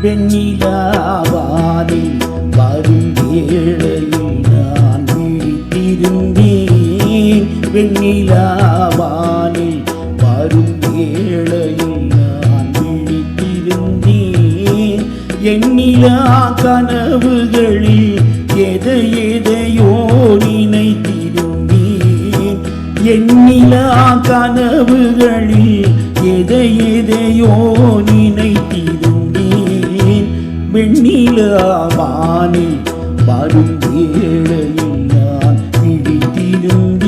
வெண்ணிலாவானில் வரும் வேளையில் நான் விழித்திருந்தேன். வெண்ணிலாவானில் வரும் வேளையில் நான் விழித்திருந்தேன். எண்ணிலா கனவுகளில் எதையோ நினைத்திருந்தேன். எண்ணிலா கனவுகளில் எதையோ நினைத்திருந்தேன். வெண்ணிலாவானில் வரும் வேளையில் நான் விழித்திருந்தேன்.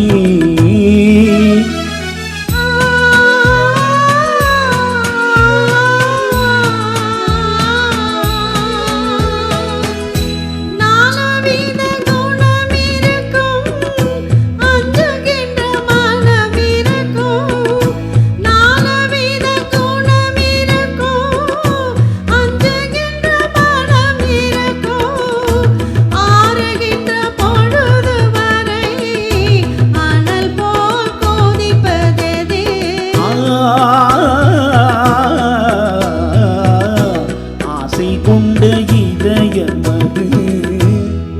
கொண்ட இதயமது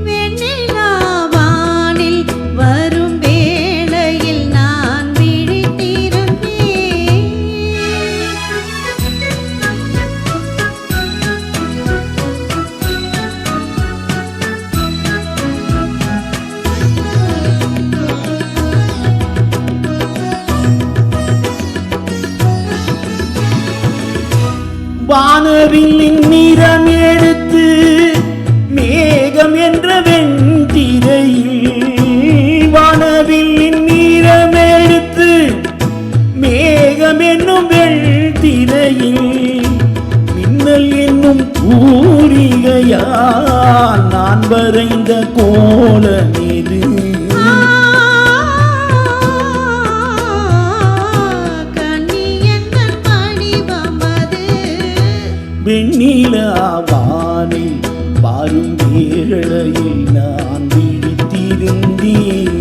வெண்ணிலாவானில் வரும் வேளையில் நான் விழித்திருந்தேன். வானவில்லின் நிறம் எடுத்து மேகம் என்ற வெண்திரையில், வானவில்லின் நிறம் எடுத்து மேகம் என்னும் வெண்திரையில், மின்னல் என்னும் தூரிகையால் நான் வரைந்த கோலம் இது. வெண்ணிலாவானில் வரும் வேளையில் நான் விழித்திருந்தேன்.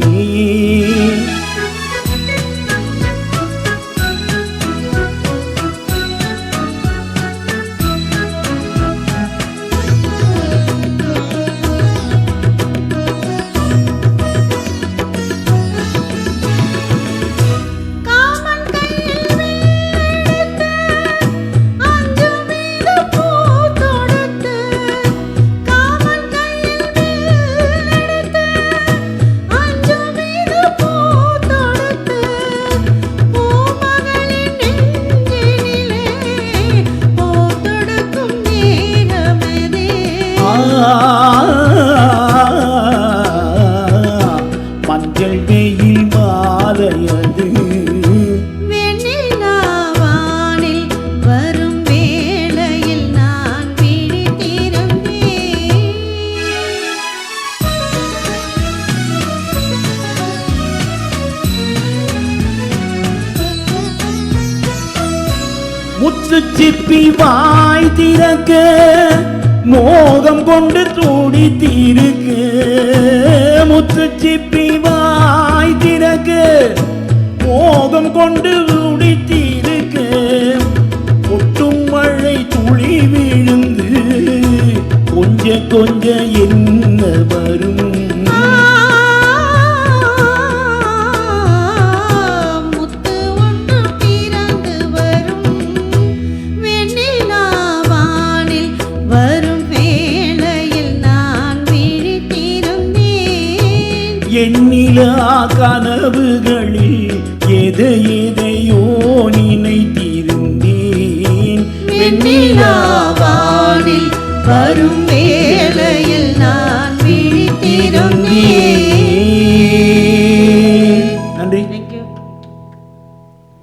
மஞ்சள் வெயில் மாலையது வெண்ணிலாவானில் வரும் வேளையில் நான் விழித்திருந்தேன். முத்து சிப்பி வாய் திறக்க மோகம் கொண்டு துடித்திருக்க. முத்து சிப்பி வாய் திறக்க மோகம் கொண்டு துடித்திருக்க. ஒட்டும் மழை துளி விழுந்து கொஞ்ச கொஞ்ச என்ன வரும். எண்ணிலா கனவுகளில் எதையோ நினைத்திருந்தேன். வெண்ணிலாவானில் வரும்